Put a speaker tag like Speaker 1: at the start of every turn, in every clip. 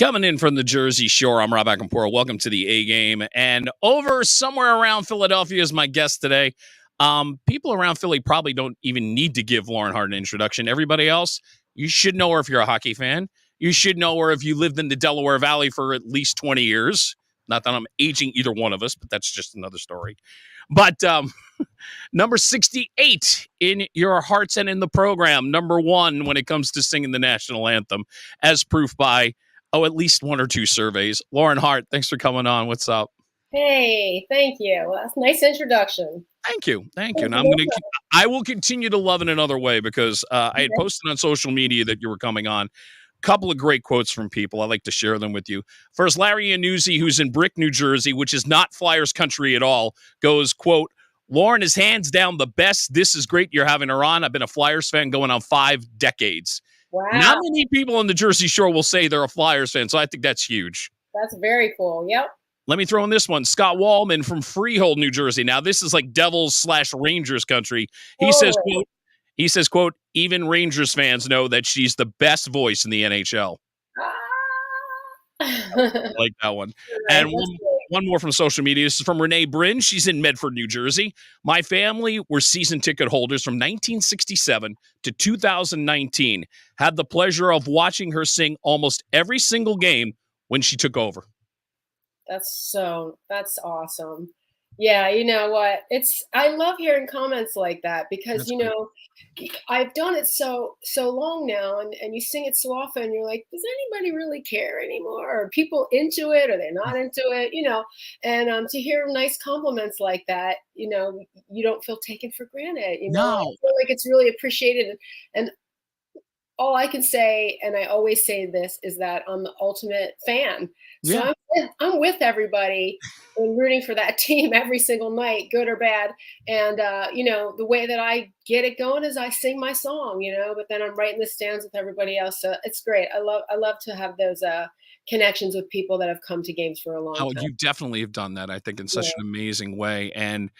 Speaker 1: Coming in from the Jersey Shore, I'm Rob Acampora. Welcome to the A Game. And over somewhere around Philadelphia is my guest today. People around Philly probably don't even need to give Lauren Hart an introduction. Everybody else, you should know her if you're a hockey fan. You should know her if you lived in the Delaware Valley for at least 20 years. Not that I'm aging either one of us, but that's just another story. But number 68 in your hearts and in the program. Number 1 when it comes to singing the national anthem, as proof by at least 1 or 2 surveys. Lauren Hart, thanks for coming on. What's up?
Speaker 2: Hey, thank you. Well, that's a nice introduction.
Speaker 1: Thank you. And I will continue to love in another way because I had posted on social media that you were coming on. Couple of great quotes from people. I'd like to share them with you. First, Larry Annuzzi, who's in Brick, New Jersey, which is not Flyers country at all, goes, quote, Lauren is hands down the best. This is great you're having her on. I've been a Flyers fan going on 5 decades.
Speaker 2: Wow.
Speaker 1: Not many people on the Jersey Shore will say they're a Flyers fan, so I think that's huge.
Speaker 2: That's very cool. Yep.
Speaker 1: Let me throw in this one. Scott Wallman from Freehold, New Jersey. Now, this is like Devils/Rangers country. He says, quote, even Rangers fans know that she's the best voice in the NHL. I like that one.
Speaker 2: Right,
Speaker 1: and one more from social media. This is from Renee Bryn. She's in Medford, New Jersey. My family were season ticket holders from 1967 to 2019. Had the pleasure of watching her sing almost every single game when she took over.
Speaker 2: That's awesome. Yeah, you know what? I love hearing comments like that because, I've done it so long now and you sing it so often, you're like, does anybody really care anymore? Are people into it? Are they not into it? And to hear nice compliments like that, you don't feel taken for granted.
Speaker 1: No.
Speaker 2: I feel like it's really appreciated. And all I can say, and I always say this, is that I'm the ultimate fan. So
Speaker 1: yeah.
Speaker 2: I'm with everybody and rooting for that team every single night, good or bad. And, the way that I get it going is I sing my song, but then I'm right in the stands with everybody else. So it's great. I love to have those connections with people that have come to games for a long time.
Speaker 1: Oh, you definitely have done that, I think, in such an amazing way. And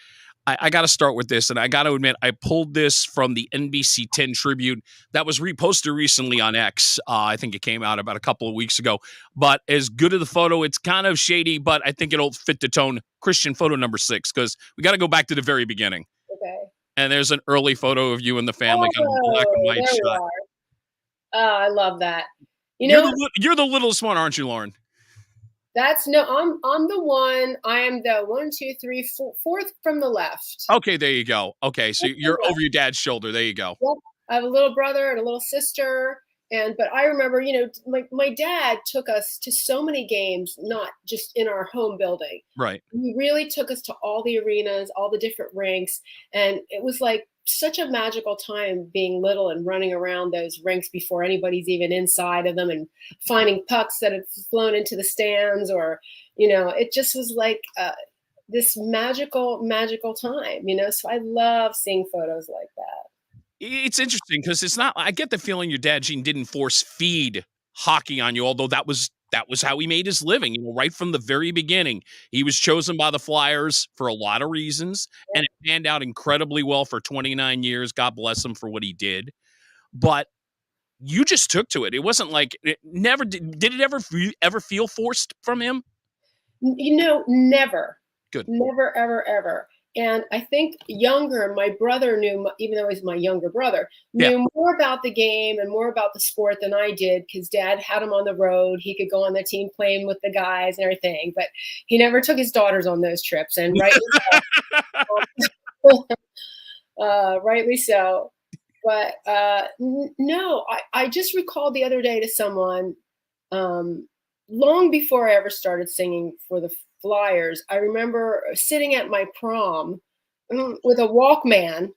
Speaker 1: I got to start with this, and I got to admit, I pulled this from the NBC 10 tribute that was reposted recently on X. I think it came out about a couple of weeks ago. But as good of the photo, it's kind of shady, but I think it'll fit the tone. Christian photo number 6, because we got to go back to the very beginning.
Speaker 2: Okay.
Speaker 1: And there's an early photo of you and the family, kind of black and white shot.
Speaker 2: Oh, I love that.
Speaker 1: You're the littlest one, aren't you, Lauren?
Speaker 2: I'm the one. I am the 1, 2, 3, 4th from the left.
Speaker 1: Okay, there you go. Okay, so you're over your dad's shoulder. There you go.
Speaker 2: Yep. I have a little brother and a little sister, but I remember, my dad took us to so many games, not just in our home building.
Speaker 1: Right.
Speaker 2: He really took us to all the arenas, all the different rinks, and it was like such a magical time being little and running around those rinks before anybody's even inside of them and finding pucks that had flown into the stands or, it just was like this magical time, so I love seeing photos like that.
Speaker 1: It's interesting because it's not, I get the feeling your dad, Gene, didn't force feed hockey on you, although that was how he made his living, right from the very beginning. He was chosen by the Flyers for a lot of reasons, and it panned out incredibly well for 29 years. God bless him for what he did. But you just took to it. It wasn't like, did it ever feel forced from him?
Speaker 2: Never.
Speaker 1: Good.
Speaker 2: Never, ever, ever. And I think my brother knew, even though he's my younger brother, knew more about the game and more about the sport than I did because Dad had him on the road. He could go on the team playing with the guys and everything, but he never took his daughters on those trips. And rightly so. But no, I just recalled the other day to someone, long before I ever started singing for the Flyers, I remember sitting at my prom with a Walkman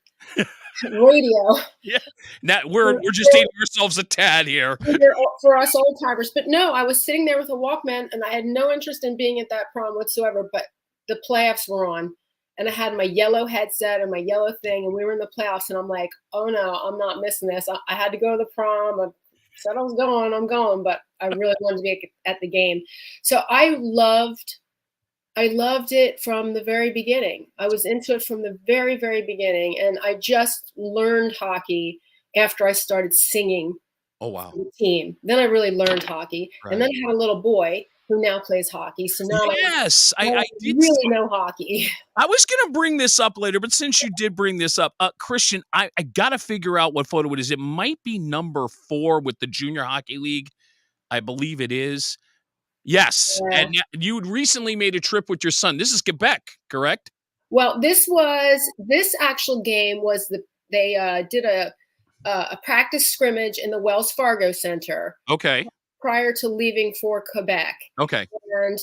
Speaker 2: radio.
Speaker 1: Yeah. Now we're just dating ourselves a tad here.
Speaker 2: For us old timers. But no, I was sitting there with a Walkman and I had no interest in being at that prom whatsoever, but the playoffs were on and I had my yellow headset and my yellow thing and we were in the playoffs and I'm like, oh no, I'm not missing this. I had to go to the prom. I said I was going, I'm going, but I really wanted to be at the game. So I loved it from the very beginning. I was into it from the very, very beginning. And I just learned hockey after I started singing
Speaker 1: Oh, wow.
Speaker 2: the team. Then I really learned hockey. And then
Speaker 1: Right.
Speaker 2: I had a little boy who now plays hockey. So now
Speaker 1: Yes,
Speaker 2: I
Speaker 1: I did.
Speaker 2: really know hockey.
Speaker 1: I was going to bring this up later, but since you did bring this up, Christian, I got to figure out what photo it is. It might be number 4 with the Junior Hockey League. I believe it is. Yes.
Speaker 2: Yeah.
Speaker 1: And you had recently made a trip with your son. This is Quebec, correct?
Speaker 2: Well, this actual game was they did a practice scrimmage in the Wells Fargo Center
Speaker 1: Okay.
Speaker 2: prior to leaving for Quebec.
Speaker 1: Okay.
Speaker 2: And,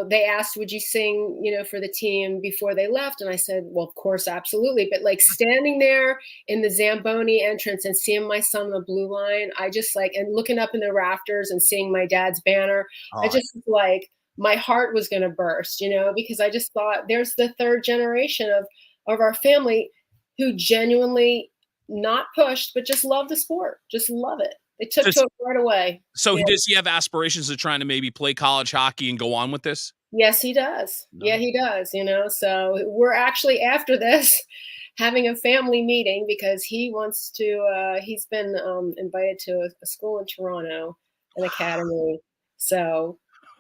Speaker 2: they asked, would you sing, for the team before they left? And I said, well, of course, absolutely. But like standing there in the Zamboni entrance and seeing my son on the blue line, I just and looking up in the rafters and seeing my dad's banner, I
Speaker 1: Oh,
Speaker 2: just my heart was going to burst, because I just thought there's the third generation of our family who genuinely not pushed, but just love the sport, just love it. They took to it right away.
Speaker 1: so
Speaker 2: Yeah.
Speaker 1: does he have aspirations of trying to maybe play college hockey and go on with this?
Speaker 2: Yes, he does.
Speaker 1: No.
Speaker 2: Yeah, he does, So we're actually after this having a family meeting because he wants to he's been invited to a school in Toronto, an academy. So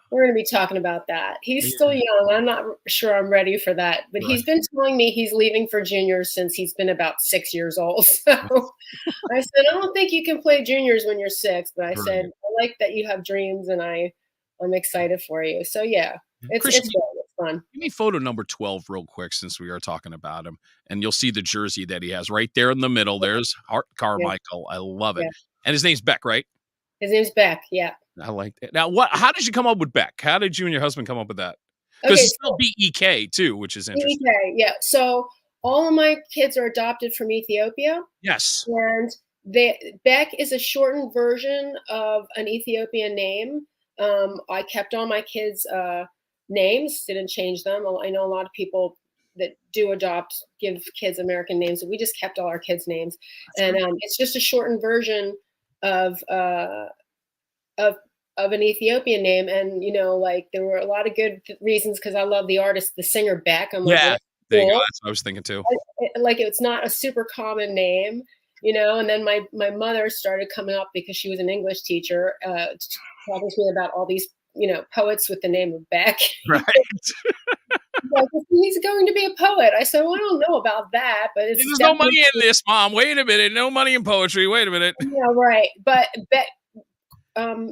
Speaker 2: we're going to be talking about that. He's still young. I'm not sure I'm ready for that, but
Speaker 1: Right.
Speaker 2: he's been telling me he's leaving for juniors since he's been about 6 years old. So I said, I don't think you can play juniors when you're 6, but I said, I like that you have dreams and I'm excited for you. So yeah, it's
Speaker 1: Christian,
Speaker 2: good. It's fun.
Speaker 1: give me photo number 12 real quick since we are talking about him. And you'll see the jersey that he has right there in the middle. There's Hart Carmichael. I love it.
Speaker 2: Yeah.
Speaker 1: And his name's Beck, right?
Speaker 2: His name's Beck. Yeah.
Speaker 1: I like that. Now, how did you come up with Beck? How did you and your husband come up with that? Because
Speaker 2: Okay.
Speaker 1: it's still BEK too, which is interesting.
Speaker 2: BEK, yeah. So all of my kids are adopted from Ethiopia.
Speaker 1: Yes.
Speaker 2: And Beck is a shortened version of an Ethiopian name. I kept all my kids' names, didn't change them. I know a lot of people that do adopt give kids American names, but we just kept all our kids' names. And it's just a shortened version of an Ethiopian name. And there were a lot of good reasons because I love the artist, the singer Beck. I'm like,
Speaker 1: Yeah.
Speaker 2: cool.
Speaker 1: There you go. That's what I was thinking too.
Speaker 2: It's not a super common name, and then my mother started coming up because she was an English teacher, talking to me about all these, poets with the name of Beck.
Speaker 1: Right.
Speaker 2: Like, he's going to be a poet. I said, well, I don't know about that, but it's
Speaker 1: There's no money in this, Mom. Wait a minute. No money in poetry. Wait a minute.
Speaker 2: Yeah, right. But Beck,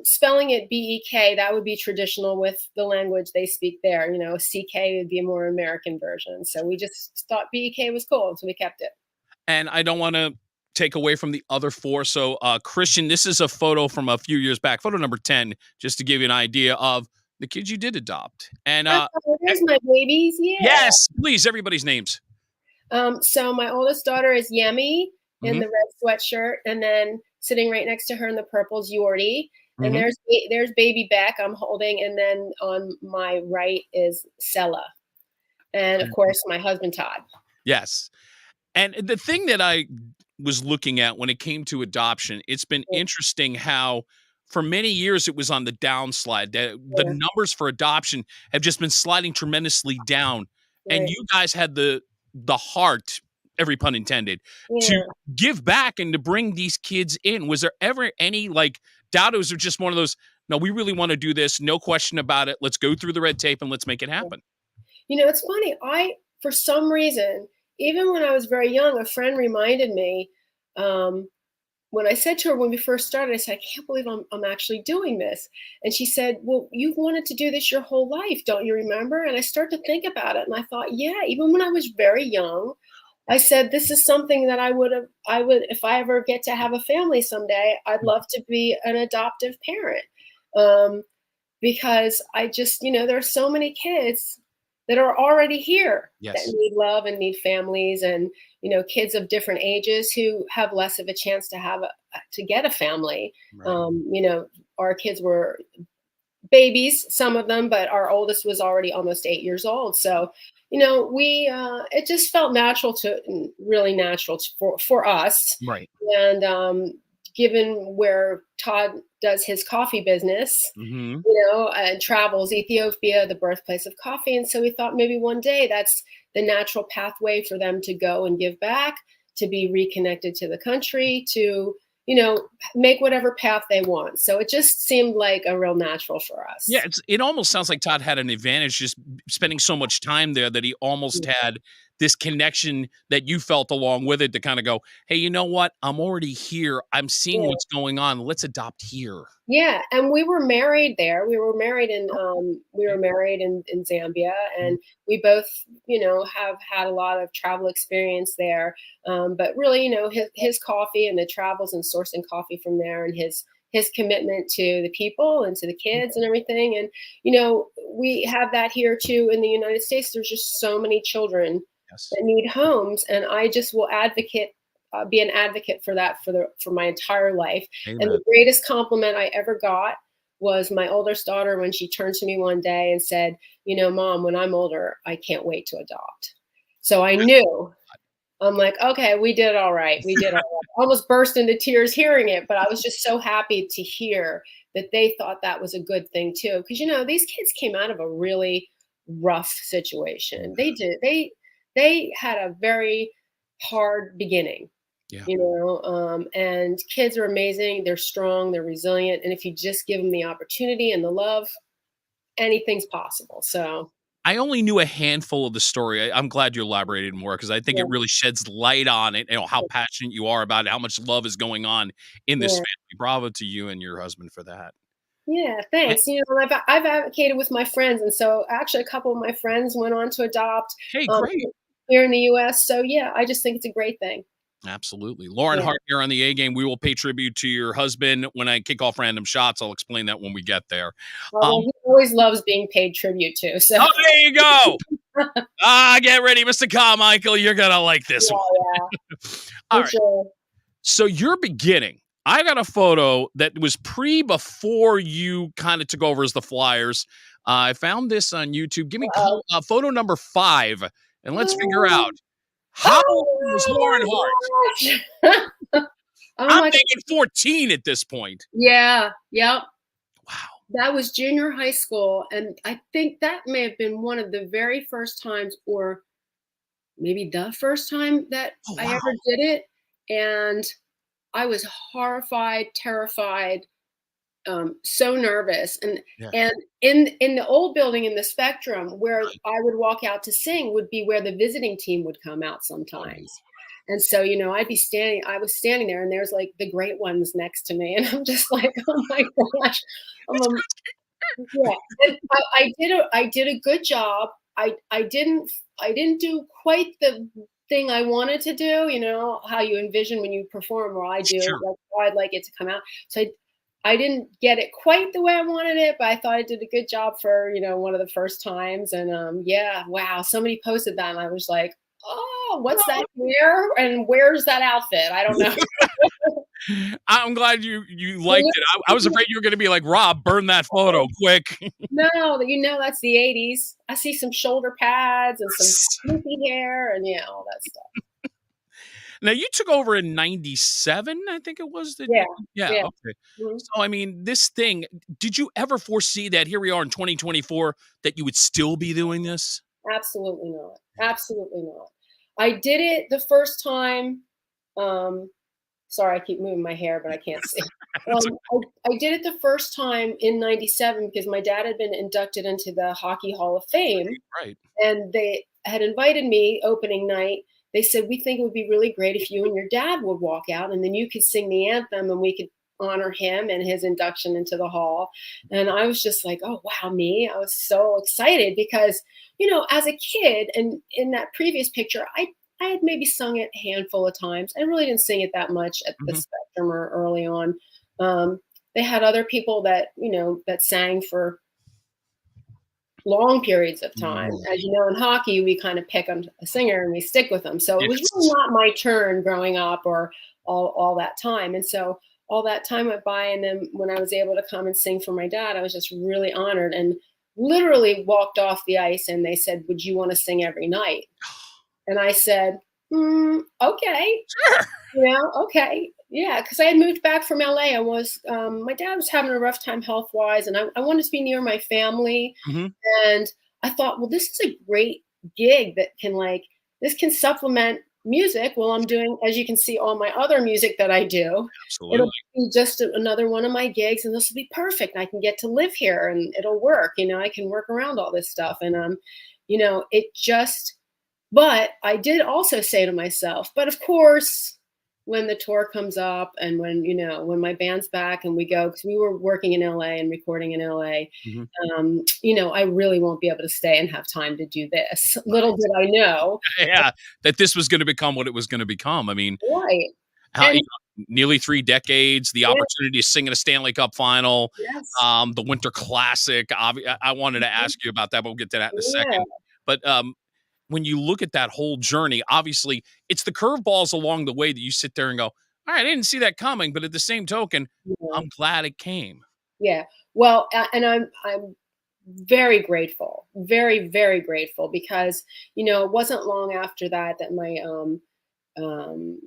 Speaker 2: spelling it BEK, that would be traditional with the language they speak there. CK would be a more American version. So we just thought BEK was cool, so we kept it.
Speaker 1: And I don't want to take away from the other 4. So, Christian, this is a photo from a few years back, photo number 10, just to give you an idea of the kids you did adopt. And
Speaker 2: there's my babies. Yeah.
Speaker 1: Yes, please, everybody's names.
Speaker 2: So my oldest daughter is Yemi in the red sweatshirt, and then sitting right next to her in the purple is Yordi. And there's baby Beck I'm holding, and then on my right is Sella, and of course my husband Todd.
Speaker 1: Yes. And the thing that I was looking at when it came to adoption, it's been interesting how for many years it was on the downslide. The numbers for adoption have just been sliding tremendously down. And you guys had the heart, every pun intended, to give back and to bring these kids in. Was there ever any doubt? It was just one of those, no, we really want to do this. No question about it. Let's go through the red tape and let's make it happen.
Speaker 2: It's funny. For some reason, even when I was very young, a friend reminded me, when I said to her when we first started, I said, I can't believe I'm actually doing this. And she said, well, you've wanted to do this your whole life. Don't you remember? And I started to think about it. And I thought, yeah, even when I was very young, I said, this is something that I would, if I ever get to have a family someday, I'd love to be an adoptive parent. Because I just, there are so many kids that are already here that need love and need families, and kids of different ages who have less of a chance to get a family. Right. Our kids were babies, some of them, but our oldest was already almost 8 years old. So it just felt really natural for us.
Speaker 1: Right.
Speaker 2: And given where Todd does his coffee business, and travels Ethiopia, the birthplace of coffee. And so we thought maybe one day that's the natural pathway for them to go and give back, to be reconnected to the country, to, make whatever path they want. So it just seemed like a real natural for us.
Speaker 1: Yeah, it almost sounds like Todd had an advantage just spending so much time there that he almost had this connection that you felt along with it to kind of go, hey, you know what? I'm already here. I'm seeing what's going on. Let's adopt here.
Speaker 2: Yeah, and we were married there. We were married in Zambia, and we both, have had a lot of travel experience there. But really, his coffee and the travels and sourcing coffee from there, and his commitment to the people and to the kids and everything. And we have that here too in the United States. There's just so many children that need homes, and I just will be an advocate for that for my entire life. Amen. And the greatest compliment I ever got was my oldest daughter when she turned to me one day and said, Mom, when I'm older, I can't wait to adopt. So I knew. I'm like, okay, we did all right. We did all right. I almost burst into tears hearing it, but I was just so happy to hear that they thought that was a good thing too. Because, these kids came out of a really rough situation. They did. They had a very hard beginning. Yeah. And kids are amazing. They're strong, they're resilient. And if you just give them the opportunity and the love, anything's possible. So
Speaker 1: I only knew a handful of the story. I'm glad you elaborated more because I think it really sheds light on it, how passionate you are about it, how much love is going on in this family. Bravo to you and your husband for that.
Speaker 2: Yeah, thanks. I've advocated with my friends. And so actually a couple of my friends went on to adopt
Speaker 1: great.
Speaker 2: Here in the US. So yeah, I just think it's a great thing.
Speaker 1: Absolutely. Lauren Hart here on the A Game. We will pay tribute to your husband when I kick off random shots. I'll explain that when we get there.
Speaker 2: Well, he always loves being paid tribute to. So.
Speaker 1: Oh, there you go. Get ready, Mr. Carmichael. You're going to like this one.
Speaker 2: Yeah.
Speaker 1: All right. Sure. So your beginning, I got a photo that was before you kind of took over as the Flyers. I found this on YouTube. Give me photo number 5, and let's figure out. How old was Lauren Hart? I'm thinking 14 at this point.
Speaker 2: Yeah. Yep.
Speaker 1: Wow.
Speaker 2: That was junior high school. And I think that may have been one of the very first times, or maybe the first time that I ever did it. And I was horrified, terrified, so nervous. And in the old building in the Spectrum, where I would walk out to sing would be where the visiting team would come out sometimes. And so, I was standing there, and there's like the great ones next to me. And I'm just like, oh my gosh. I did a good job. I didn't do quite the thing I wanted to do, how you envision when you perform, or I do, like how I'd like it to come out. So I didn't get it quite the way I wanted it, but I thought I did a good job for, one of the first times. And wow, somebody posted that, and I was like, oh, what's that here? And where's that outfit? I don't know.
Speaker 1: I'm glad you liked it. I was afraid you were going to be like, Rob, burn that photo quick.
Speaker 2: No, that's the 80s. I see some shoulder pads and some poofy hair and all that stuff.
Speaker 1: Now, you took over in 97, I think it was.
Speaker 2: Yeah.
Speaker 1: Okay. Mm-hmm. So, I mean, this thing, did you ever foresee that here we are in 2024, that you would still be doing this?
Speaker 2: Absolutely not. Absolutely not. I did it the first time. Sorry, I keep moving my hair, but I can't see. I did it the first time in 97 because my dad had been inducted into the Hockey Hall of Fame.
Speaker 1: Right.
Speaker 2: And they had invited me opening night. They said, we think it would be really great if you and your dad would walk out, and then you could sing the anthem and we could honor him and his induction into the hall. And I was just like, oh, wow, me. I was so excited because, as a kid, and in that previous picture, I had maybe sung it a handful of times. I really didn't sing it that much at the Spectrum or early on. They had other people that, that sang for long periods of time. As you know, in hockey, we kind of pick on a singer and we stick with them. So it was really not my turn growing up or all that time. And so all that time went by. And then when I was able to come and sing for my dad, I was just really honored and literally walked off the ice. And they said, would you want to sing every night? And I said, okay.
Speaker 1: Sure.
Speaker 2: Okay. Yeah, because I had moved back from LA. My dad was having a rough time health-wise, and I wanted to be near my family. Mm-hmm. And I thought, well, this is a great gig that can this can supplement, music, well, I'm doing, as you can see, all my other music that I do. It'll
Speaker 1: Absolutely.
Speaker 2: be just another one of my gigs, and this will be perfect. I can get to live here, and it'll work. I can work around all this stuff, and it just. But I did also say to myself, but of course, when the tour comes up and when my band's back and we go, because we were working in LA and recording in LA,
Speaker 1: Hmm.
Speaker 2: I really won't be able to stay and have time to do this. Little did I know.
Speaker 1: Yeah, that this was going to become what it was going to become. I mean,
Speaker 2: Right.
Speaker 1: how,
Speaker 2: And
Speaker 1: nearly 3 decades, the
Speaker 2: yeah,
Speaker 1: opportunity to sing in a Stanley Cup final,
Speaker 2: yes.
Speaker 1: the Winter Classic. I wanted to
Speaker 2: Mhm.
Speaker 1: ask you about that, but we'll get to that in a
Speaker 2: Yeah.
Speaker 1: second. But when you look at that whole journey, obviously it's the curveballs along the way that you sit there and go, all right, I didn't see that coming. But at the same token,
Speaker 2: Yeah.
Speaker 1: I'm glad it came.
Speaker 2: Yeah. Well, and I'm very grateful, very, very grateful because, it wasn't long after that my um,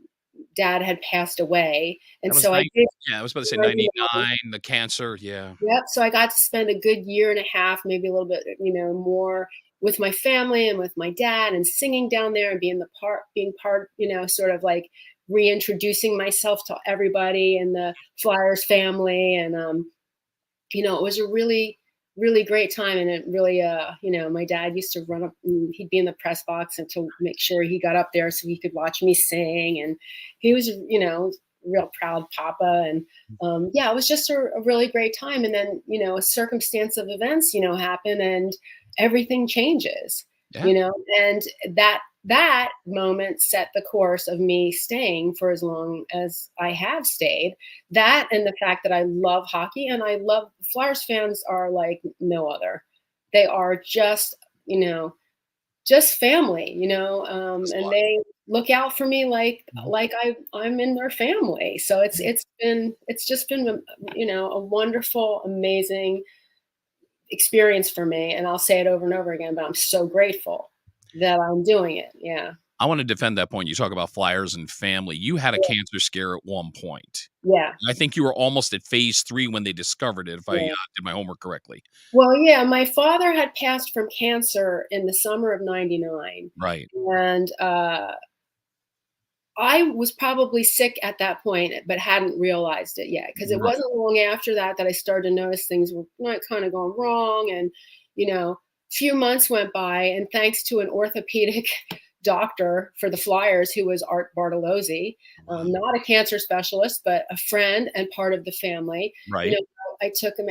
Speaker 2: dad had passed away. And
Speaker 1: That was
Speaker 2: so I
Speaker 1: nice.
Speaker 2: did,
Speaker 1: Yeah, I was about to say
Speaker 2: you know,
Speaker 1: 99, the cancer. Yeah.
Speaker 2: yep. So I got to spend a good year and a half, maybe a little bit, more with my family and with my dad and singing down there and being part, sort of like reintroducing myself to everybody in the Flyers family. And, it was a really, really great time. And it really, my dad used to run up and he'd be in the press box and to make sure he got up there so he could watch me sing. And he was, real proud papa. And yeah, it was just a really great time. And then, a circumstance of events, happen and everything changes,
Speaker 1: Yeah.
Speaker 2: and that moment set the course of me staying for as long as I have stayed. That and the fact that I love hockey and I love Flyers fans are like no other. They are just family,
Speaker 1: That's a
Speaker 2: and
Speaker 1: lot.
Speaker 2: they look out for me like
Speaker 1: Mhm.
Speaker 2: like I'm in their family. So it's just been a wonderful, amazing experience for me. And I'll say it over and over again, but I'm so grateful that I'm doing it. Yeah.
Speaker 1: I want to defend that point. You talk about Flyers and family. You had a cancer scare at one point.
Speaker 2: Yeah.
Speaker 1: I think you were almost at phase 3 when they discovered it, if I
Speaker 2: Yeah.
Speaker 1: did my homework correctly.
Speaker 2: Well, yeah, my father had passed from cancer in the summer of '99,
Speaker 1: Right.
Speaker 2: and, I was probably sick at that point, but hadn't realized it yet. Because it
Speaker 1: Right.
Speaker 2: wasn't long after that that I started to notice things were, kinda going wrong, and, few months went by, and thanks to an orthopedic doctor for the Flyers who was Art Bartolozzi,
Speaker 1: Wow.
Speaker 2: not a cancer specialist, but a friend and part of the family, you
Speaker 1: Right.
Speaker 2: know, I took him,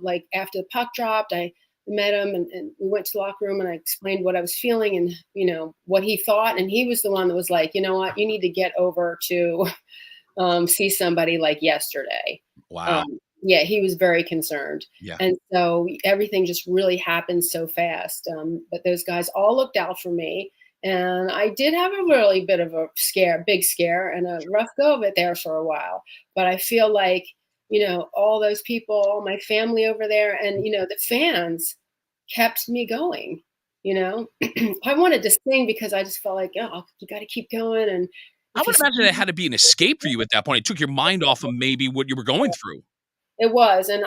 Speaker 2: like, after the puck dropped, I met him and we went to the locker room and I explained what I was feeling and what he thought, and he was the one that was like, you know what, you need to get over to see somebody like yesterday.
Speaker 1: Wow.
Speaker 2: um, yeah, he was very concerned,
Speaker 1: Yeah.
Speaker 2: and so everything just really happened so fast, but those guys all looked out for me, and I did have a really bit of a big scare and a rough go of it there for a while, but I feel like all those people, all my family over there, and the fans kept me going. I wanted to sing because I just felt like, oh, you got to keep going, and
Speaker 1: I
Speaker 2: if you
Speaker 1: would imagine it had to be an escape for you at that point. It took your mind off of maybe what you were going through.
Speaker 2: it was, and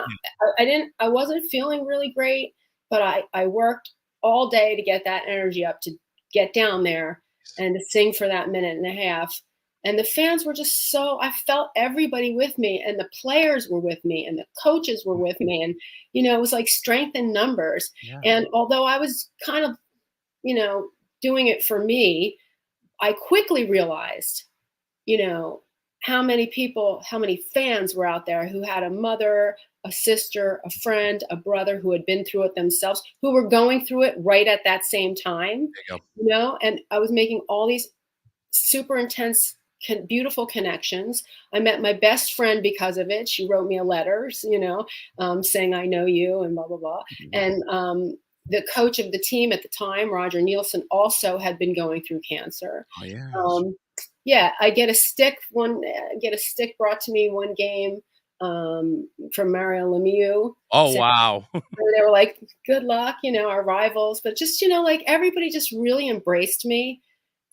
Speaker 1: Yeah.
Speaker 2: I wasn't feeling really great, but I worked all day to get that energy up to get down there and to sing for that minute and a half. And the fans were just so, I felt everybody with me, and the players were with me, and the coaches were with me. And, it was like strength in numbers.
Speaker 1: Yeah.
Speaker 2: And although I was kind of, doing it for me, I quickly realized you know, how many people, how many fans were out there who had a mother, a sister, a friend, a brother who had been through it themselves, who were going through it right at that same time,
Speaker 1: There you go.
Speaker 2: and I was making all these super intense, beautiful connections. I met my best friend because of it. She wrote me a letter, saying, I know you, and blah, blah, blah.
Speaker 1: Wow.
Speaker 2: And the coach of the team at the time, Roger Nielsen, also had been going through cancer.
Speaker 1: Oh, yes.
Speaker 2: Um, yeah, I get a stick brought to me one game from Mario Lemieux.
Speaker 1: Oh, wow.
Speaker 2: They were like, "Good luck," our rivals, but just like everybody just really embraced me,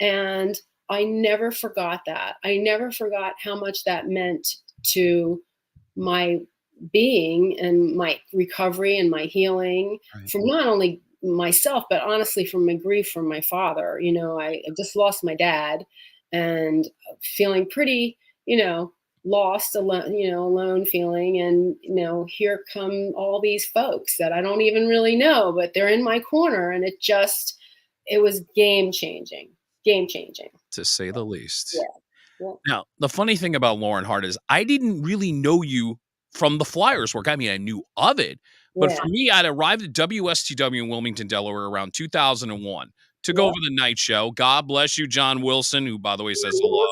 Speaker 2: and I never forgot that. I never forgot how much that meant to my being and my recovery and my healing
Speaker 1: Right.
Speaker 2: from not only myself, but honestly from my grief from my father. I just lost my dad, and feeling pretty, lost, alone, alone feeling. And, here come all these folks that I don't even really know, but they're in my corner. And it was game changing.
Speaker 1: To say the least.
Speaker 2: Yeah. Yeah.
Speaker 1: Now, the funny thing about Lauren Hart is I didn't really know you from the Flyers work. I mean, I knew of it, but
Speaker 2: Yeah.
Speaker 1: for me, I'd arrived at WSTW in Wilmington, Delaware around 2001 to go
Speaker 2: Yeah.
Speaker 1: over the night show. God bless you, John Wilson, who, by the way, says hello.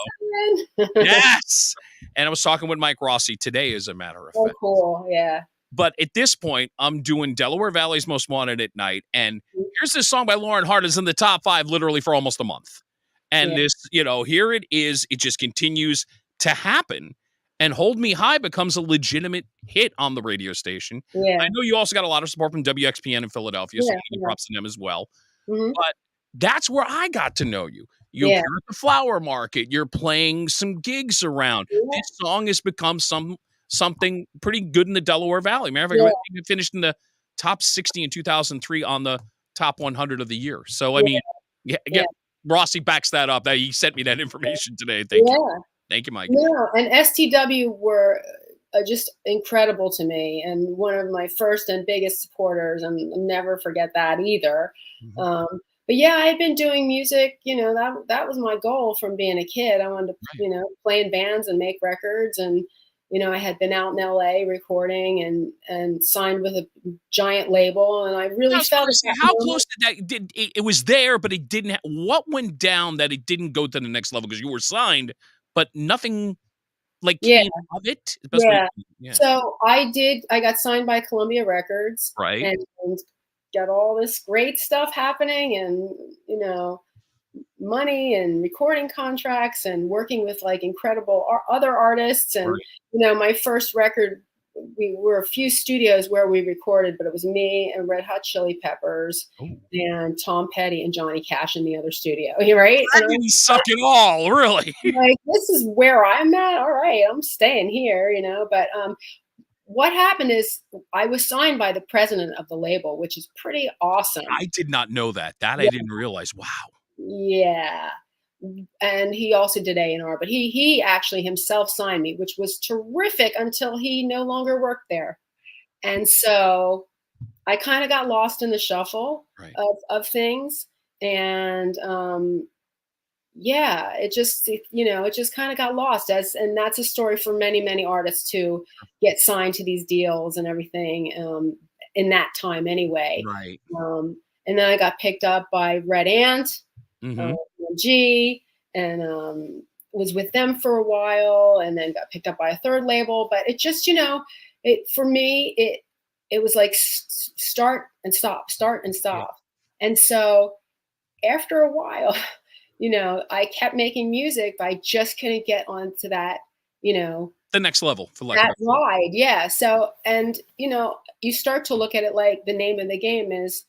Speaker 2: Yeah.
Speaker 1: Yes. And I was talking with Mike Rossi today, as a matter of
Speaker 2: Oh,
Speaker 1: fact.
Speaker 2: cool. Yeah.
Speaker 1: But at this point, I'm doing Delaware Valley's Most Wanted at night. And here's this song by Lauren Hart is in the top 5 literally for almost a month. And
Speaker 2: Yeah.
Speaker 1: this, here it is. It just continues to happen. And Hold Me High becomes a legitimate hit on the radio station.
Speaker 2: Yeah.
Speaker 1: I know you also got a lot of support from WXPN in Philadelphia, so
Speaker 2: Yeah.
Speaker 1: props to them as well.
Speaker 2: Mhm.
Speaker 1: But that's where I got to know you. You
Speaker 2: Yeah.
Speaker 1: appear at the flower market. You're playing some gigs around.
Speaker 2: Yeah.
Speaker 1: This song has become something pretty good in the Delaware Valley. Matter of fact,
Speaker 2: Yeah.
Speaker 1: I think it finished in the top 60 in 2003 on the top 100 of the the year. So, I
Speaker 2: Yeah.
Speaker 1: mean,
Speaker 2: Yeah.
Speaker 1: Rossi backs that up. He sent me that information today. Thank you.
Speaker 2: Yeah.
Speaker 1: Thank you, Mike.
Speaker 2: No, and STW were just incredible to me, and one of my first and biggest supporters, and I'll never forget that either.
Speaker 1: Mhm.
Speaker 2: But yeah, I've been doing music. That was my goal from being a kid. I wanted to,
Speaker 1: Right.
Speaker 2: play in bands and make records, and I had been out in LA recording and signed with a giant label, and I
Speaker 1: I
Speaker 2: really
Speaker 1: was
Speaker 2: felt
Speaker 1: gonna
Speaker 2: at
Speaker 1: say,
Speaker 2: that
Speaker 1: how
Speaker 2: moment.
Speaker 1: close did that did it was there, but it didn't what went down that it didn't go to the next level? Because you were signed, but nothing, like,
Speaker 2: Yeah,
Speaker 1: came of it? The best way
Speaker 2: yeah.
Speaker 1: yeah.
Speaker 2: So I got signed by Columbia Records,
Speaker 1: Right?
Speaker 2: and got all this great stuff happening, and money and recording contracts and working with like incredible other artists. And
Speaker 1: Right.
Speaker 2: my first record, we were a few studios where we recorded, but it was me and Red Hot Chili Peppers
Speaker 1: Oh.
Speaker 2: and Tom Petty and Johnny Cash in the other studio. Right?
Speaker 1: That
Speaker 2: And I'm
Speaker 1: didn't suck at all, really.
Speaker 2: like, this is where I'm at. All right, I'm staying here. But what happened is I was signed by the president of the label, which is pretty awesome.
Speaker 1: I did not know that. That I
Speaker 2: Yeah.
Speaker 1: didn't realize. Wow.
Speaker 2: Yeah. And he also did A&R, but he actually himself signed me, which was terrific until he no longer worked there. And so I kind of got lost in the shuffle
Speaker 1: Right.
Speaker 2: of things. And yeah, it just kind of got lost, and that's a story for many, many artists to get signed to these deals and everything, in that time anyway.
Speaker 1: Right.
Speaker 2: And then I got picked up by Red Ant,
Speaker 1: Mhm.
Speaker 2: G, and was with them for a while, and then got picked up by a third label. But it just, for me, it was like start and stop, start and
Speaker 1: Yeah.
Speaker 2: stop. And so after a while, I kept making music, but I just couldn't get onto that,
Speaker 1: The next level, for lack of a
Speaker 2: that
Speaker 1: better word.
Speaker 2: ride. Yeah. So, and you start to look at it like the name of the game is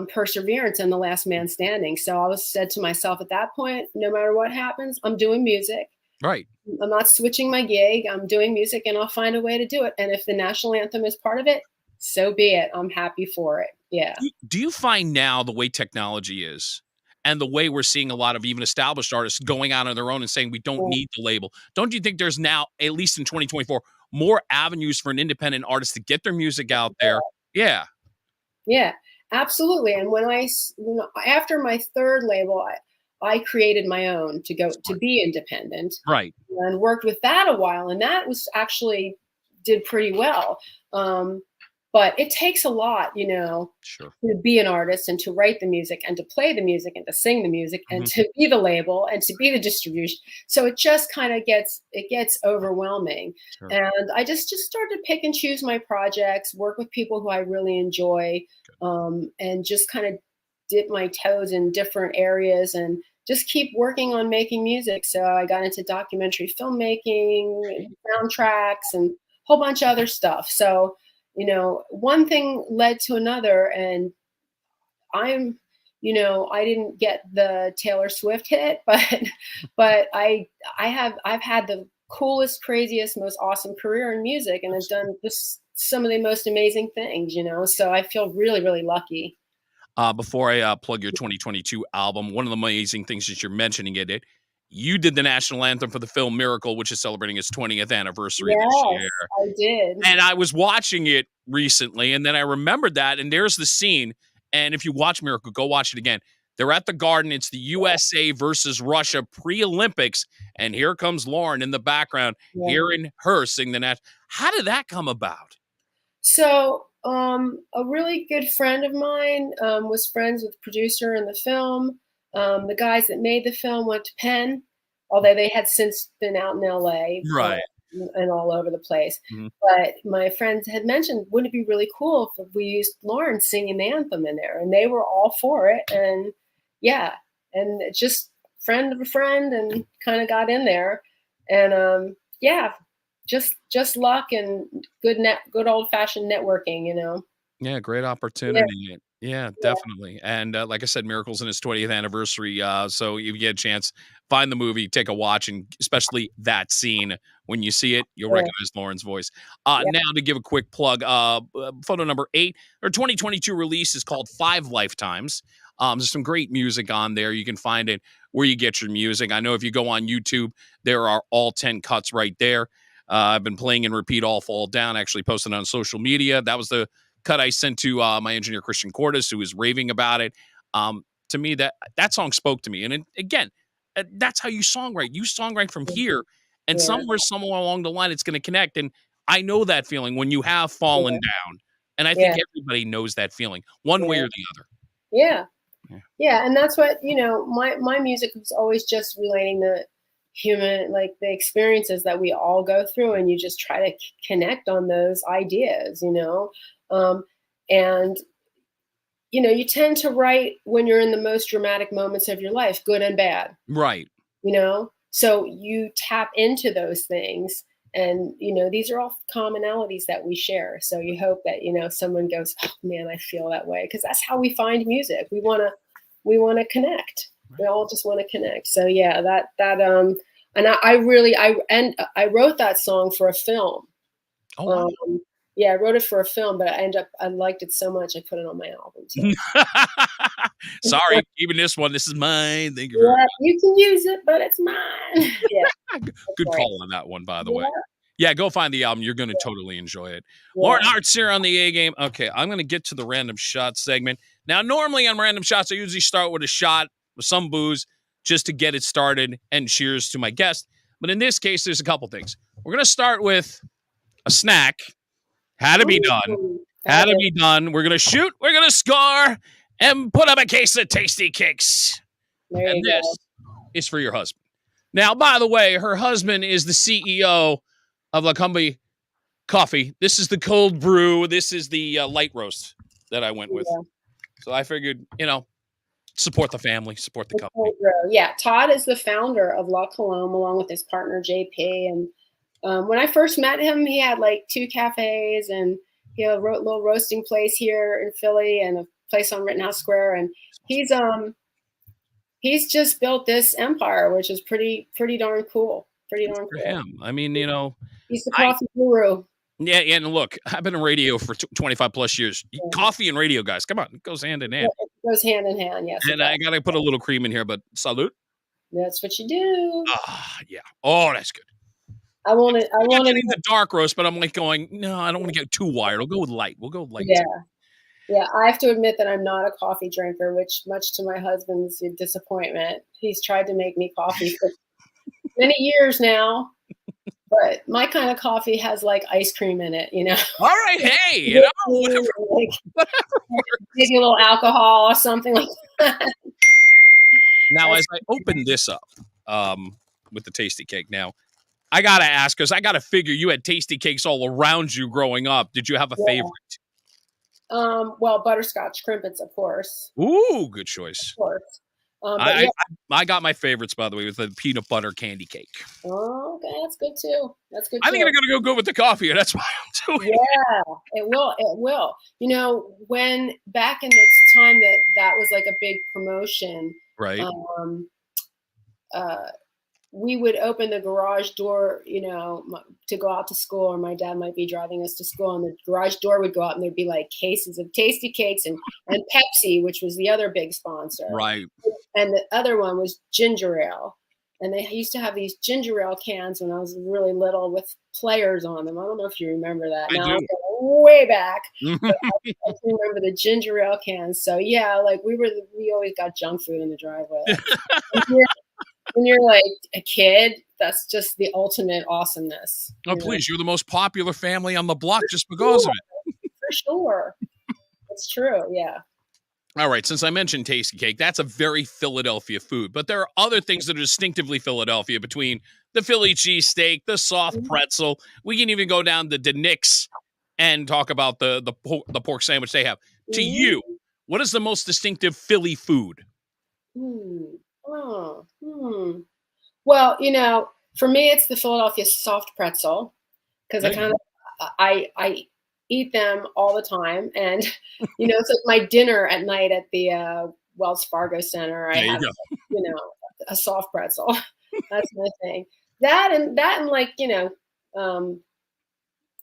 Speaker 2: perseverance and the last man standing. So said to myself at that point, no matter what happens, I'm doing music.
Speaker 1: Right.
Speaker 2: I'm not switching my gig. I'm doing music, and I'll find a way to do it. And if the national anthem is part of it, so be it. I'm happy for it. Yeah.
Speaker 1: Do you find now the way technology is and the way we're seeing a lot of even established artists going out on their own and saying we don't need the label, don't you think there's now, at least in 2024, more avenues for an independent artist to get their music out there? Yeah.
Speaker 2: Yeah, absolutely. And after my third label, I created my own to go to be independent,
Speaker 1: Right.
Speaker 2: and worked with that a while, and that was actually did pretty well. But it takes a lot,
Speaker 1: Sure.
Speaker 2: to be an artist and to write the music and to play the music and to sing the music and
Speaker 1: Mm-hmm.
Speaker 2: to be the label and to be the distribution. So it just kind of gets overwhelming.
Speaker 1: Sure.
Speaker 2: And I just started to pick and choose my projects, work with people who I really enjoy, and just kind of dip my toes in different areas and just keep working on making music. So I got into documentary filmmaking, soundtracks, and a whole bunch of other stuff. So one thing led to another, and I didn't get the Taylor Swift hit, but I've had the coolest, craziest, most awesome career in music, and I've done just some of the most amazing things, so I feel really, really lucky.
Speaker 1: before I plug your 2022 album, one of the amazing things that you're mentioning you did the national anthem for the film Miracle, which is celebrating its 20th anniversary this
Speaker 2: Yes,
Speaker 1: year.
Speaker 2: I did.
Speaker 1: And I was watching it recently, and then I remembered that, and there's the scene. And if you watch Miracle, go watch it again. They're at the Garden. It's the USA versus Russia pre-Olympics, and here comes Lauren in the background, hearing her sing the national. How did that come about?
Speaker 2: So, a really good friend of mine was friends with the producer in the film. The guys that made the film went to Penn, although they had since been out in LA,
Speaker 1: Right.
Speaker 2: And all over the place.
Speaker 1: Mm-hmm.
Speaker 2: But my friends had mentioned, wouldn't it be really cool if we used Lauren singing the anthem in there? And they were all for it. And yeah, and just friend of a friend, and kind of got in there. And yeah, just luck and good old fashioned networking, you know.
Speaker 1: Yeah, great opportunity. Yeah, definitely. And like I said, Miracle's in its 20th anniversary. So if you get a chance, find the movie, take a watch, and especially that scene. When you see it, you'll recognize Lauren's voice. Now to give a quick plug, photo number 8, her 2022 release is called 5 Lifetimes. There's some great music on there. You can find it where you get your music. I know if you go on YouTube, there are all 10 cuts right there. I've been playing and repeat All Fall Down, actually posted on social media. That was the cut I sent to my engineer, Christian Cordes, who was raving about it. To me, that song spoke to me. And again, that's how you songwrite. You songwrite from here, and somewhere along the line, it's going to connect. And I know that feeling when you have fallen down. And I think everybody knows that feeling, one way or the other.
Speaker 2: Yeah. And that's what, my music was always just relating the human, like the experiences that we all go through, and you just try to connect on those ideas, and you tend to write when you're in the most dramatic moments of your life, good and bad,
Speaker 1: right?
Speaker 2: So you tap into those things, and these are all commonalities that we share. So you hope that someone goes, oh man, I feel that way, because that's how we find music. We want to connect. We all just want to connect. So yeah, and I wrote that song for a film.
Speaker 1: Oh, wow.
Speaker 2: Yeah, I wrote it for a film, but I liked it so much I put it on my album. So.
Speaker 1: Sorry, even this one, this is mine. Thank you.
Speaker 2: Yeah, you can use it, but it's mine. Yeah.
Speaker 1: Good call on that one, by the way. Yeah, go find the album. You're going to totally enjoy it. Lauren Hart's here on the A Game. Okay, I'm going to get to the random shot segment. Now, normally on random shots, I usually start with a shot with some booze just to get it started and cheers to my guest. But in this case, there's a couple things. We're going to start with a snack. Had to be done. Had to be done. We're going to shoot. We're going to score and put up a case of Tasty Kicks. And this is for your husband. Now, by the way, her husband is the CEO of La Combi Coffee. This is the cold brew. This is the light roast that I went with. So I figured, support the family, support the company.
Speaker 2: Yeah, Todd is the founder of La Colombe along with his partner, JP. And when I first met him, he had like 2 cafes, and he had a little roasting place here in Philly and a place on Rittenhouse Square. And he's just built this empire, which is pretty darn cool. Pretty darn cool.
Speaker 1: For him. I mean,
Speaker 2: he's the coffee guru.
Speaker 1: Yeah, and look, I've been in radio for 25 plus years. Yeah. Coffee and radio, guys, come on, it goes hand in hand.
Speaker 2: Yeah, it goes hand in hand, yes.
Speaker 1: And I gotta put a little cream in here, but salute.
Speaker 2: That's what you do.
Speaker 1: Yeah. Oh, that's good.
Speaker 2: I want to
Speaker 1: getting the dark roast, but I'm like going, no, I don't want to get too wired. I'll go with light. We'll go with light.
Speaker 2: Yeah. I have to admit that I'm not a coffee drinker, which much to my husband's disappointment, he's tried to make me coffee for many years now. But my kind of coffee has like ice cream in it,
Speaker 1: All right, hey, whatever works.
Speaker 2: Maybe a little alcohol or something like that.
Speaker 1: Now, as I open this up with the Tasty Cake, now I gotta ask, because I gotta figure you had Tasty Cakes all around you growing up. Did you have a favorite?
Speaker 2: Well, butterscotch crimpets, of course.
Speaker 1: Ooh, good choice.
Speaker 2: Of course.
Speaker 1: I got my favorites, by the way, with the peanut butter candy cake.
Speaker 2: Oh, okay, that's good too.
Speaker 1: I think I'm gonna go with the coffee, and that's why I'm doing it.
Speaker 2: Yeah, it will. When back in the time that was like a big promotion,
Speaker 1: right?
Speaker 2: we would open the garage door, to go out to school, or my dad might be driving us to school, and the garage door would go out, and there'd be like cases of Tasty Cakes and Pepsi, which was the other big sponsor.
Speaker 1: Right.
Speaker 2: And the other one was ginger ale. And they used to have these ginger ale cans when I was really little with players on them. I don't know if you remember that.
Speaker 1: I
Speaker 2: Now
Speaker 1: do.
Speaker 2: I'm going way back. But I can remember the ginger ale cans. So yeah, like we always got junk food in the driveway. When you're like a kid, that's just the ultimate awesomeness.
Speaker 1: Oh, please, you're the most popular family on the block just because of it.
Speaker 2: For sure. It's true, yeah.
Speaker 1: All right, since I mentioned Tasty Cake, that's a very Philadelphia food. But there are other things that are distinctively Philadelphia, between the Philly cheesesteak, the soft pretzel. We can even go down to Nick's and talk about the pork sandwich they have. To you, what is the most distinctive Philly food?
Speaker 2: Well, for me, it's the Philadelphia soft pretzel, because I eat them all the time, and it's like my dinner at night at the Wells Fargo Center. I have a soft pretzel. That's my thing. That and like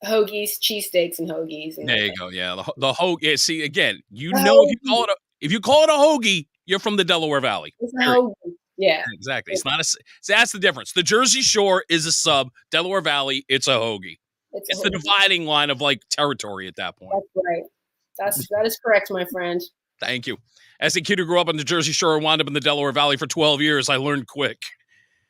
Speaker 2: hoagies, cheesesteaks, and hoagies. And
Speaker 1: there you go. Yeah, the hoagie. Yeah, see, again, if you call it a hoagie, you're from the Delaware Valley.
Speaker 2: It's a hoagie. Yeah,
Speaker 1: exactly. It's not that's the difference. The Jersey Shore is a sub. Delaware Valley, it's a hoagie. It's the dividing line of like territory at that point.
Speaker 2: That's right. That is correct, my friend.
Speaker 1: Thank you. As a kid who grew up on the Jersey Shore and wound up in the Delaware Valley for 12 years, I learned quick.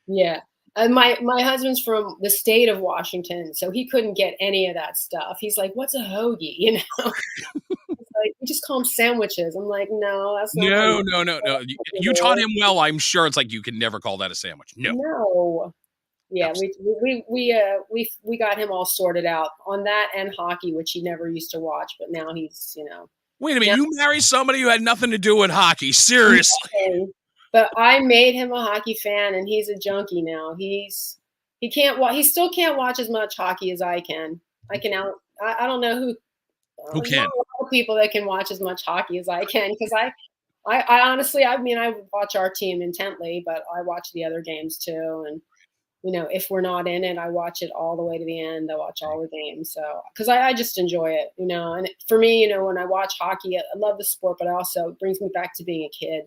Speaker 2: Yeah. And my husband's from the state of Washington, so he couldn't get any of that stuff. He's like, "What's a hoagie?" It's like, we just call them sandwiches. I'm like, "No, that's not."
Speaker 1: No. You taught him well. I'm sure it's like, you can never call that a sandwich. No.
Speaker 2: Yeah, we got him all sorted out on that, and hockey, which he never used to watch, but now he's,
Speaker 1: Wait a minute, you married somebody who had nothing to do with hockey? Seriously?
Speaker 2: Nothing. But I made him a hockey fan, and he's a junkie now. He still can't watch as much hockey as I can. I don't know who
Speaker 1: can.
Speaker 2: A lot of people that can watch as much hockey as I can, because I honestly, I watch our team intently, but I watch the other games too, and if we're not in it, I watch it all the way to the end. I watch all the games. So, because I just enjoy it, and for me, when I watch hockey, I love the sport, but it brings me back to being a kid,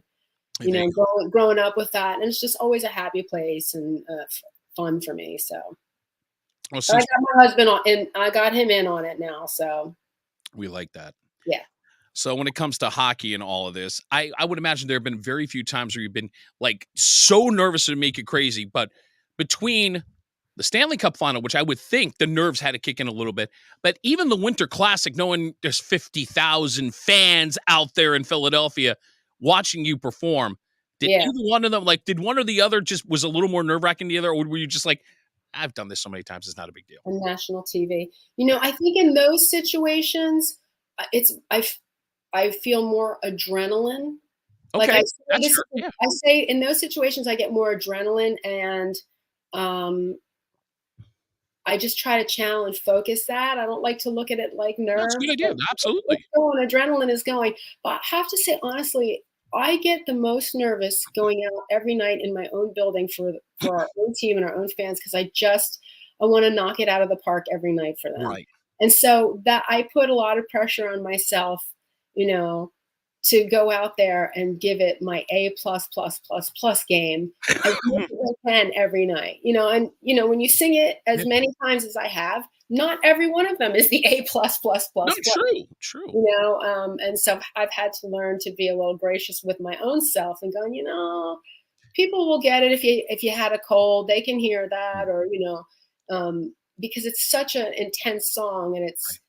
Speaker 2: growing up with that. And it's just always a happy place and fun for me. So, I got my husband on, and I got him in on it now. So
Speaker 1: we like that.
Speaker 2: Yeah.
Speaker 1: So when it comes to hockey and all of this, I would imagine there have been very few times where you've been like so nervous to make it crazy, but between the Stanley Cup final, which I would think the nerves had to kick in a little bit, but even the Winter Classic, knowing there's 50,000 fans out there in Philadelphia watching you perform, did either one of them, did one or the other just was a little more nerve-wracking than the other, or were you just like, I've done this so many times, it's not a big deal?
Speaker 2: On national TV. I think in those situations, I feel more adrenaline.
Speaker 1: Okay,
Speaker 2: I say in those situations, I get more adrenaline, and I just try to channel and focus that. I don't like to look at it like nerves.
Speaker 1: That's a good idea. Absolutely.
Speaker 2: Adrenaline is going. But I have to say, honestly, I get the most nervous going out every night in my own building for our own team and our own fans, because I want to knock it out of the park every night for them.
Speaker 1: Right.
Speaker 2: And so that I put a lot of pressure on myself, to go out there and give it my A+++ game as much as I can every night. And when you sing it as many times as I have, not every one of them is the A++++.
Speaker 1: No, true.
Speaker 2: And so I've had to learn to be a little gracious with my own self and going, people will get it if you had a cold, they can hear that, or because it's such an intense song, and it's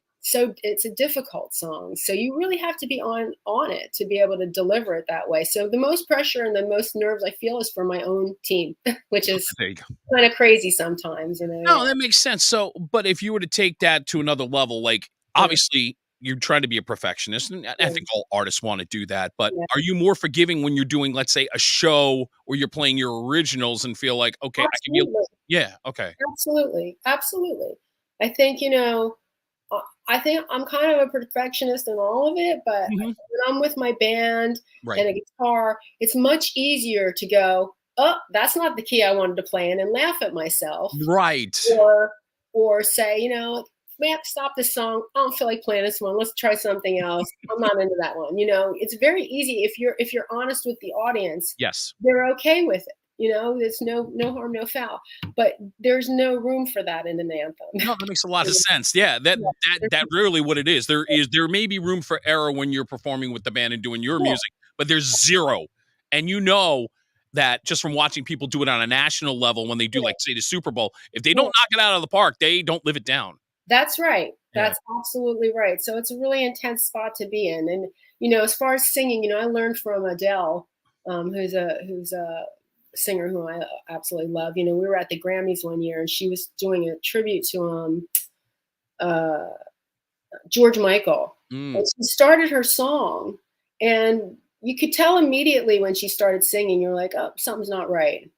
Speaker 2: a difficult song. So you really have to be on it to be able to deliver it that way. So the most pressure and the most nerves I feel is for my own team, which is kind of crazy sometimes.
Speaker 1: No, that makes sense. So, but if you were to take that to another level, obviously you're trying to be a perfectionist, and I think all artists want to do that, but are you more forgiving when you're doing, let's say, a show where you're playing your originals and feel like, okay,
Speaker 2: Absolutely.
Speaker 1: Okay.
Speaker 2: Absolutely. I think I'm kind of a perfectionist in all of it, but when I'm with my band and a guitar, it's much easier to go, oh, that's not the key I wanted to play in, and laugh at myself,
Speaker 1: Right.
Speaker 2: or say, man, stop this song. I don't feel like playing this one. Let's try something else. I'm not into that one. It's very easy if you're honest with the audience.
Speaker 1: Yes.
Speaker 2: They're okay with it. There's no harm, no foul. But there's no room for that in an anthem.
Speaker 1: No, that makes a lot of sense. Yeah, that rarely what it is. There may be room for error when you're performing with the band and doing your music, but there's zero. And that just from watching people do it on a national level when they do like say the Super Bowl, if they don't knock it out of the park, they don't live it down.
Speaker 2: That's right. That's absolutely right. So it's a really intense spot to be in. And as far as singing, I learned from Adele, who's a singer who I absolutely love. We were at the Grammys one year and she was doing a tribute to George Michael. And she started her song, and you could tell immediately when she started singing, you're like, oh, something's not right.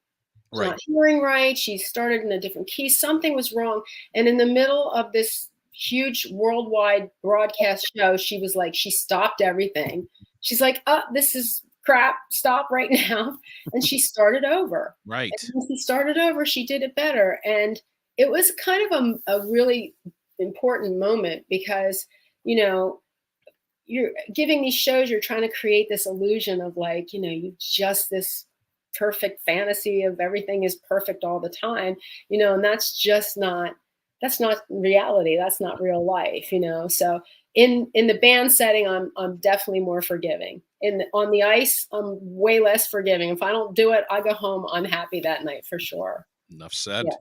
Speaker 2: She's not hearing right. She started in a different key. Something was wrong. And in the middle of this huge worldwide broadcast show, she was like, she stopped everything. She's like, oh, this is crap. Stop right now. And she started over.
Speaker 1: Right.
Speaker 2: And when she started over, she did it better. And it was kind of a really important moment because, you're giving these shows, you're trying to create this illusion of like, you just this perfect fantasy of everything is perfect all the time, and that's not reality. That's not real life, So in the band setting, I'm definitely more forgiving. On the ice, I'm way less forgiving. If I don't do it, I go home unhappy that night for sure.
Speaker 1: Enough said.
Speaker 2: Yeah.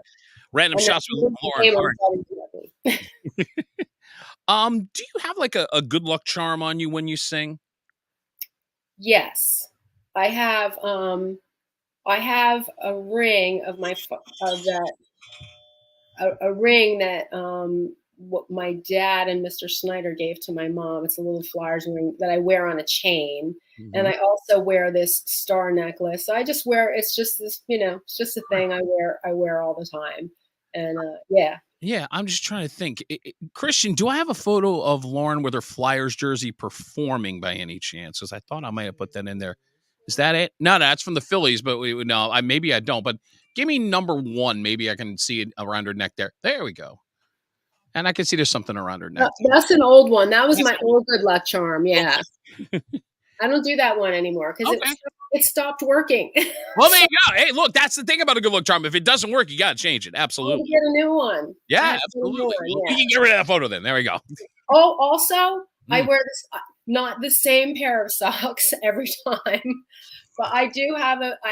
Speaker 1: Random shots with Lauren Hart. Do you have like a good luck charm on you when you sing?
Speaker 2: Yes, I have. I have a ring of a ring that what my dad and Mr. Snyder gave to my mom. It's a little Flyers ring that I wear on a chain, and I also wear this star necklace. So I just wear. It's just this, it's just a thing I wear all the time, and yeah.
Speaker 1: Yeah, I'm just trying to think. Christian, do I have a photo of Lauren with her Flyers jersey performing by any chance? Because I thought I might have put that in there. Is that it? No, that's from the Phillies, but maybe I don't. But give me number 1. Maybe I can see it around her neck there. There we go. And I can see there's something around her neck.
Speaker 2: That's an old one. That was my old good luck charm. Yeah. I don't do that one anymore because it stopped working.
Speaker 1: Well, there you go. Hey, look, that's the thing about a good luck charm. If it doesn't work, you got to change it. Absolutely.
Speaker 2: Get a new one.
Speaker 1: Yeah, absolutely. Well, we can get rid of that photo then. There we go.
Speaker 2: Oh, also, I wear this not the same pair of socks every time, but I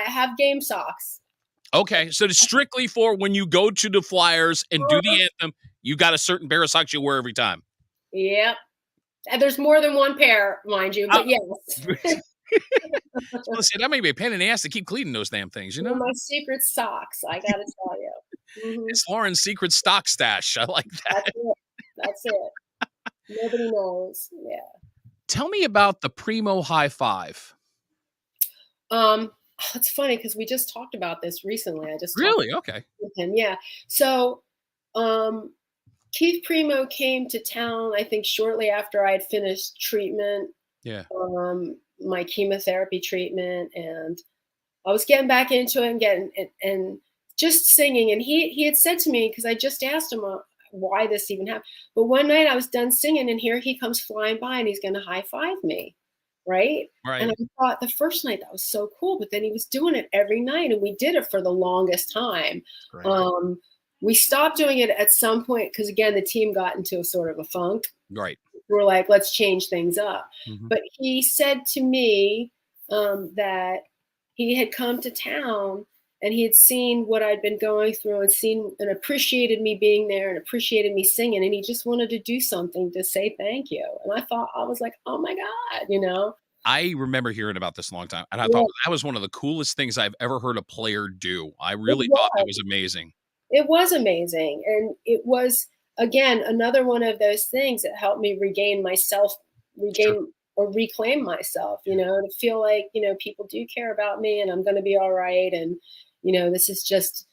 Speaker 2: have game socks.
Speaker 1: Okay, so it's strictly for when you go to the Flyers and do the anthem, you got a certain pair of socks you wear every time.
Speaker 2: Yep. And there's more than one pair, mind you, but yes.
Speaker 1: Well, see, that may be a pain in the ass to keep cleaning those damn things,
Speaker 2: My secret socks, I got to tell you.
Speaker 1: It's Lauren's secret stock stash. I like that.
Speaker 2: That's it. Nobody knows. Yeah.
Speaker 1: Tell me about the Primo High Five.
Speaker 2: It's funny because we just talked about this recently. I just
Speaker 1: really okay.
Speaker 2: With him. Yeah. So, Keith Primo came to town, I think, shortly after I had finished treatment.
Speaker 1: Yeah.
Speaker 2: My chemotherapy treatment, and I was getting back into it and just singing. And he had said to me, because I just asked him why this even happened. But one night I was done singing, and here he comes flying by, and he's going to high five me. Right. And I thought the first night that was so cool, but then he was doing it every night, and we did it for the longest time. Right. We stopped doing it at some point because, again, the team got into a sort of a funk.
Speaker 1: Right.
Speaker 2: We're like, let's change things up. But he said to me that he had come to town and he had seen what I'd been going through and seen and appreciated me being there and appreciated me singing. And he just wanted to do something to say thank you. And I was like, oh my God,
Speaker 1: I remember hearing about this a long time. And I thought that was one of the coolest things I've ever heard a player do. I really thought that was amazing.
Speaker 2: It was amazing. And it was, again, another one of those things that helped me reclaim myself, to feel like, people do care about me and I'm going to be all right. And, this is just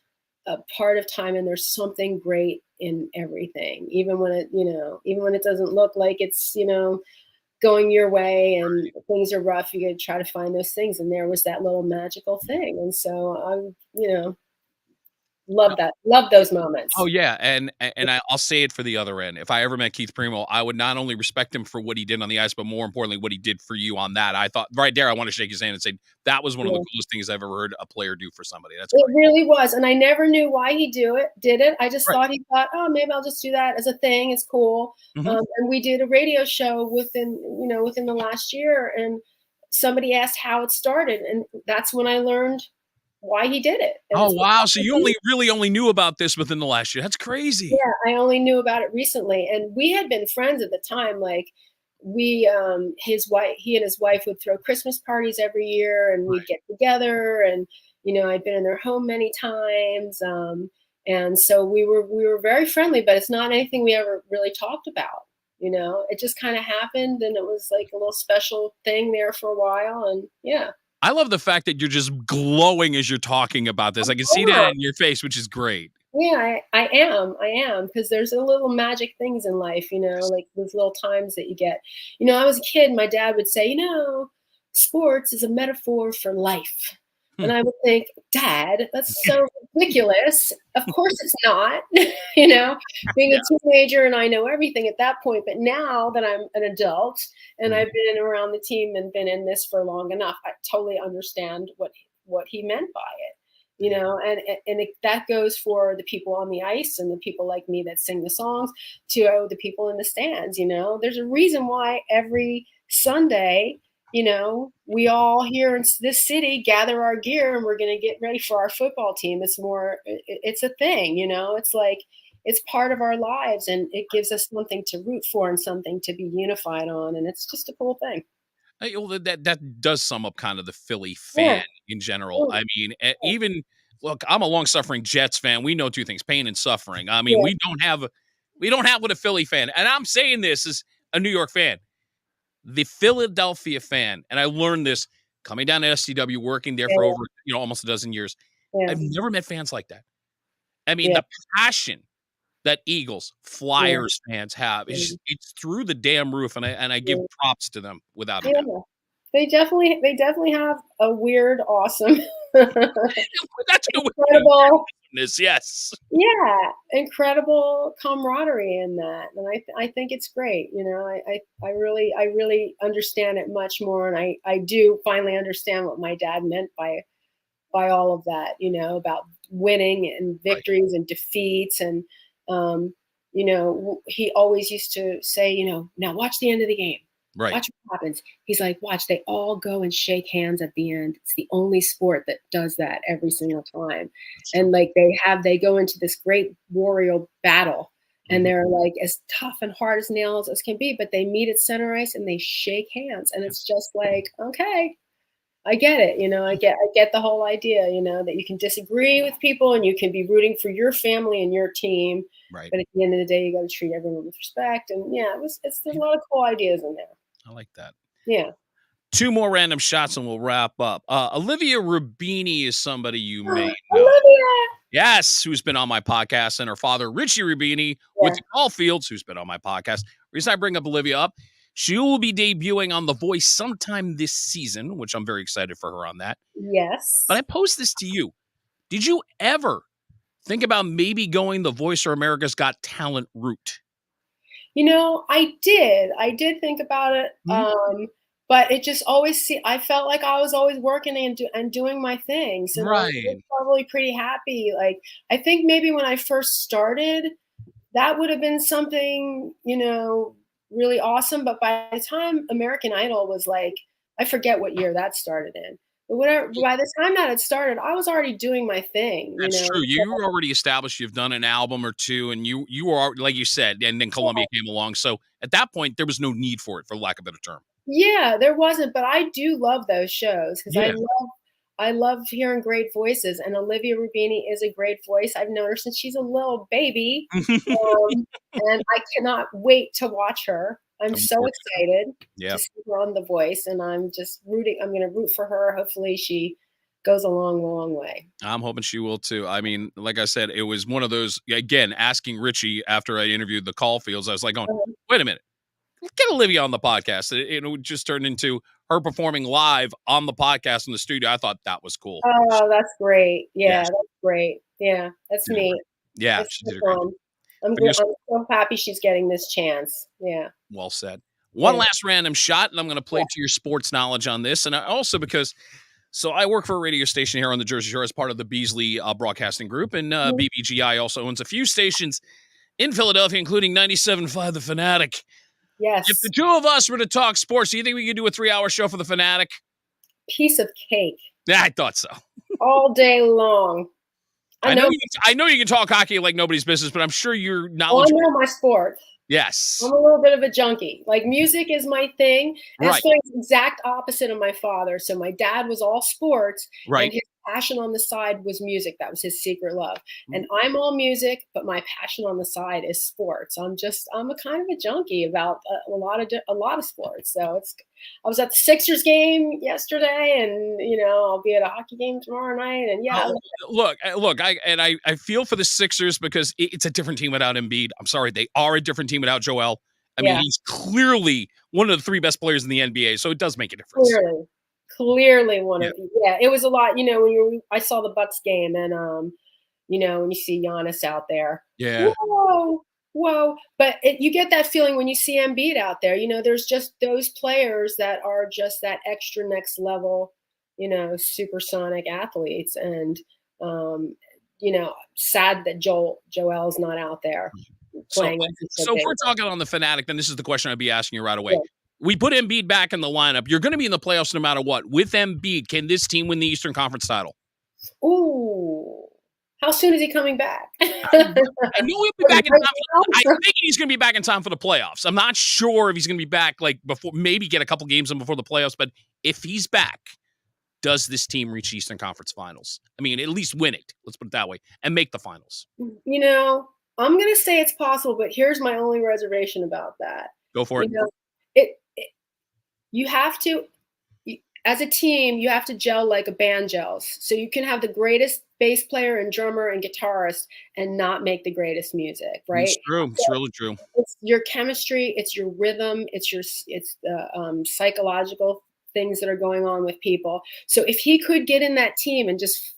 Speaker 2: a part of time and there's something great in everything, even when it doesn't look like it's, going your way and things are rough, you got to try to find those things. And there was that little magical thing. And so love that. Love those moments.
Speaker 1: Oh yeah, and I'll say it for the other end. If I ever met Keith Primo, I would not only respect him for what he did on the ice, but more importantly, what he did for you on that. I thought right there, I want to shake his hand and say that was one of the coolest things I've ever heard a player do for somebody. That's
Speaker 2: It
Speaker 1: great.
Speaker 2: really was, and I never knew why he did it. I just
Speaker 1: Right.
Speaker 2: he thought, oh, maybe I'll just do that as a thing. It's cool.
Speaker 1: Mhm.
Speaker 2: And we did a radio show within the last year, and somebody asked how it started, and that's when I learned why he did it. And
Speaker 1: Oh
Speaker 2: it's
Speaker 1: wow! So you really only knew about this within the last year. That's crazy.
Speaker 2: yeah, I only knew about it recently, and we had been friends at the time. Like he and his wife would throw Christmas parties every year, and we'd get together. And I'd been in their home many times, and so we were very friendly. But it's not anything we ever really talked about. It just kind of happened, and it was like a little special thing there for a while. And yeah.
Speaker 1: I love the fact that you're just glowing as you're talking about this. I can see that in your face, which is great.
Speaker 2: Yeah, I am, because there's a little magic things in life, like those little times that you get. I was a kid, my dad would say, sports is a metaphor for life. And I would think, Dad, that's so ridiculous. Of course it's not, being a teenager, and I know everything at that point. But now that I'm an adult and I've been around the team and been in this for long enough, I totally understand what he meant by it. That goes for the people on the ice and the people like me that sing the songs to the people in the stands. There's a reason why every Sunday, we all here in this city gather our gear and we're going to get ready for our football team. It's a thing, it's like, it's part of our lives, and it gives us something to root for and something to be unified on. And it's just a cool thing.
Speaker 1: Well, that does sum up kind of the Philly
Speaker 2: Yeah.
Speaker 1: fan in general. I mean, even look, I'm a long-suffering Jets fan. We know two things: pain and suffering. I mean,
Speaker 2: Yeah.
Speaker 1: we don't have what a Philly fan, and I'm saying this as a New York fan, the Philadelphia fan, and I learned this coming down to STW, working there for over almost a dozen years.
Speaker 2: Yeah.
Speaker 1: I've never met fans like that. I mean,
Speaker 2: Yeah.
Speaker 1: the passion that Eagles, Flyers fans have is it's through the damn roof, and I give props to them without a doubt.
Speaker 2: They definitely have a weird, awesome,
Speaker 1: That's
Speaker 2: incredible,
Speaker 1: yes.
Speaker 2: yeah, incredible camaraderie in that, and I think it's great. I really understand it much more, and I do finally understand what my dad meant by all of that. About winning and victories and defeats, and he always used to say, now watch the end of the game.
Speaker 1: Right.
Speaker 2: Watch what happens. He's like, watch, they all go and shake hands at the end. It's the only sport that does that every single time. And like they go into this great warrior battle, and they're like as tough and hard as nails as can be, but they meet at center ice and they shake hands. And it's just like, okay, I get it. I get the whole idea, that you can disagree with people and you can be rooting for your family and your team.
Speaker 1: Right.
Speaker 2: But at the end of the day, you got to treat everyone with respect. And there's a lot of cool ideas in there.
Speaker 1: I like that.
Speaker 2: Yeah.
Speaker 1: Two more random shots and we'll wrap up. Olivia Rubini is somebody you may know.
Speaker 2: Olivia!
Speaker 1: Yes, who's been on my podcast, and her father, Richie Rubini, with the Caulfields, who's been on my podcast. The reason I bring up Olivia up, she will be debuting on The Voice sometime this season, which I'm very excited for her on that.
Speaker 2: Yes.
Speaker 1: But I pose this to you. Did you ever think about maybe going the Voice or America's Got Talent route?
Speaker 2: I did think about it. But it just always I felt like I was always working and doing my things. And I was probably pretty happy. Like, I think maybe when I first started, that would have been something, really awesome. But by the time American Idol was like, I forget what year that started in. But by the time that had started, I was already doing my thing.
Speaker 1: That's true. You were already established. You've done an album or two, and you were, like you said, and then Columbia came along. So at that point, there was no need for it, for lack of a better term.
Speaker 2: Yeah, there wasn't, but I do love those shows because I love hearing great voices, and Olivia Rubini is a great voice. I've known her since she's a little baby, and I cannot wait to watch her. I'm so excited to see her on The Voice, and I'm just rooting. I'm going to root for her. Hopefully, she goes a long, long way.
Speaker 1: I'm hoping she will too. I mean, like I said, it was one of those, again, asking Richie after I interviewed the Caulfields, I was like, wait a minute. Get Olivia on the podcast. It just turned into her performing live on the podcast in the studio. I thought that was cool.
Speaker 2: Oh, that's great.
Speaker 1: Yeah,
Speaker 2: Yeah, that's great. Yeah, that's neat.
Speaker 1: yeah,
Speaker 2: That's
Speaker 1: she
Speaker 2: so
Speaker 1: did a great job.
Speaker 2: fun. I'm
Speaker 1: But
Speaker 2: so happy she's getting this chance. Yeah.
Speaker 1: well said. One
Speaker 2: Yeah.
Speaker 1: last random shot, and I'm going to play to your sports knowledge on this. And also because, so I work for a radio station here on the Jersey Shore as part of the Beasley Broadcasting Group, and BBGI also owns a few stations in Philadelphia, including 97.5 The Fanatic.
Speaker 2: Yes.
Speaker 1: If the two of us were to talk sports, do you think we could do a 3-hour show for The Fanatic?
Speaker 2: Piece of cake.
Speaker 1: Yeah, I thought so.
Speaker 2: All day long.
Speaker 1: I know you can talk hockey like nobody's business, but I'm sure you're knowledgeable.
Speaker 2: I know my sport.
Speaker 1: Yes.
Speaker 2: I'm a little bit of a junkie. Like, music is my thing.
Speaker 1: Right.
Speaker 2: It's the exact opposite of my father. So my dad was all sports.
Speaker 1: Right.
Speaker 2: And his passion on the side was music. That was his secret love. And I'm all music, but my passion on the side is sports. I'm a kind of a junkie about a lot of sports. So I was at the Sixers game yesterday, and I'll be at a hockey game tomorrow night. And
Speaker 1: look, I feel for the Sixers because it's a different team without Embiid. I'm sorry, they are a different team without Joel. I mean, he's clearly one of the 3 best players in the NBA, so it does make a difference.
Speaker 2: Clearly one of you. Yeah, it was a lot. When I saw the Bucks game, and when you see Giannis out there, whoa. But you get that feeling when you see Embiid out there. There's just those players that are just that extra next level, supersonic athletes, and sad that Joel's not out there playing.
Speaker 1: So if we're talking on the Fanatic, then this is the question I'd be asking you right away. Yeah. We put Embiid back in the lineup. You're going to be in the playoffs no matter what. With Embiid, can this team win the Eastern Conference title?
Speaker 2: Ooh. How soon is he coming back?
Speaker 1: I know he'll be back in time. I think he's going to be back in time for the playoffs. I'm not sure if he's going to be back before, maybe get a couple games in before the playoffs. But if he's back, does this team reach Eastern Conference Finals? I mean, at least win it. Let's put it that way, and make the finals.
Speaker 2: I'm going to say it's possible, but here's my only reservation about that.
Speaker 1: Go for it.
Speaker 2: You have to, as a team, you have to gel like a band gels. So you can have the greatest bass player and drummer and guitarist and not make the greatest music, right?
Speaker 1: It's true. It's really true.
Speaker 2: It's your chemistry. It's your rhythm. It's the psychological things that are going on with people. So if he could get in that team and just,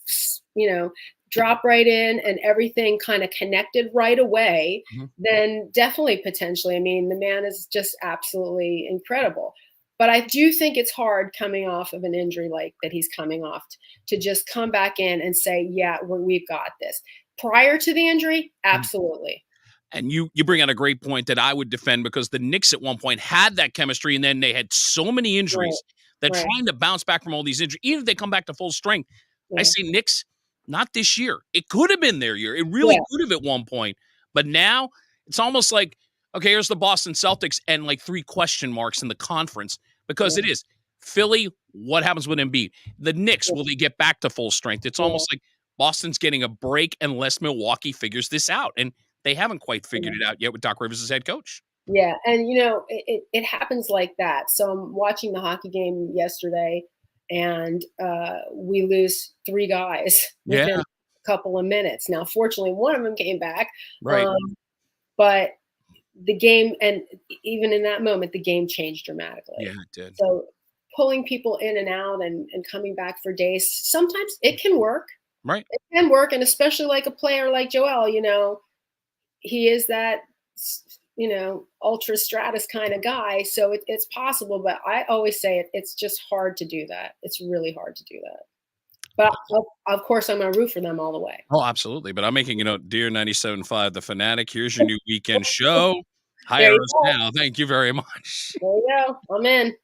Speaker 2: drop right in and everything kind of connected right away, then definitely potentially. I mean, the man is just absolutely incredible. But I do think it's hard coming off of an injury like that he's coming off to just come back in and say, yeah, we've got this. Prior to the injury, absolutely.
Speaker 1: And you bring out a great point that I would defend, because the Knicks at one point had that chemistry, and then they had so many injuries that trying to bounce back from all these injuries, even if they come back to full strength, I say Knicks, not this year. It could have been their year. It really could have at one point. But now it's almost like, okay, here's the Boston Celtics and 3 question marks in the conference, because it is Philly. What happens with Embiid? The Knicks, will they get back to full strength? It's almost like Boston's getting a break unless Milwaukee figures this out. And they haven't quite figured it out yet with Doc Rivers as head coach.
Speaker 2: Yeah. And, it happens like that. So I'm watching the hockey game yesterday, and we lose 3 guys within a couple of minutes. Now, fortunately, one of them came back.
Speaker 1: Right.
Speaker 2: But the game, and even in that moment, the game changed dramatically.
Speaker 1: Yeah, it did.
Speaker 2: So pulling people in and out and coming back for days, sometimes it can work.
Speaker 1: Right.
Speaker 2: It can work. And especially like a player like Joel, he is that, ultra stratus kind of guy. So it's possible, but I always say it's just hard to do that. It's really hard to do that. But of course, I'm going to root for them all the way.
Speaker 1: Oh, absolutely. But I'm making dear 97.5 The Fanatic, here's your new weekend show. Hire us now. Thank you very much.
Speaker 2: There you go. I'm in.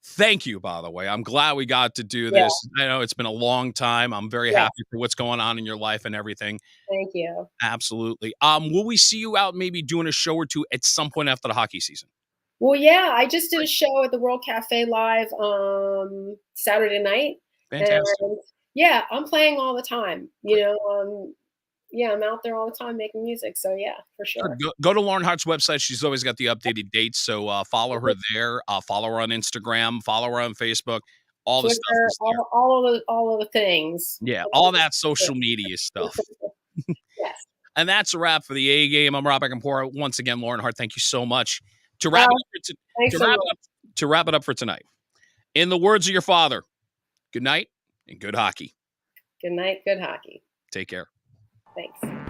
Speaker 1: Thank you, by the way. I'm glad we got to do this. I know it's been a long time. I'm very happy for what's going on in your life and everything.
Speaker 2: Thank you.
Speaker 1: Absolutely. Will we see you out maybe doing a show or two at some point after the hockey season?
Speaker 2: Well, yeah. I just did a show at the World Cafe Live Saturday night.
Speaker 1: Fantastic.
Speaker 2: And I'm playing all the time. I'm out there all the time making music. So yeah, for sure.
Speaker 1: Go to Lauren Hart's website. She's always got the updated dates. So follow her there. Follow her on Instagram. Follow her on Facebook. All
Speaker 2: Twitter,
Speaker 1: the stuff.
Speaker 2: All of the things.
Speaker 1: Yeah, all that social media stuff.
Speaker 2: Yes.
Speaker 1: And that's a wrap for the A Game. I'm Rob Beckempora. Once again, Lauren Hart, thank you so much. To wrap it up for tonight, in the words of your father, good night and good hockey.
Speaker 2: Good night, good hockey.
Speaker 1: Take care.
Speaker 2: Thanks.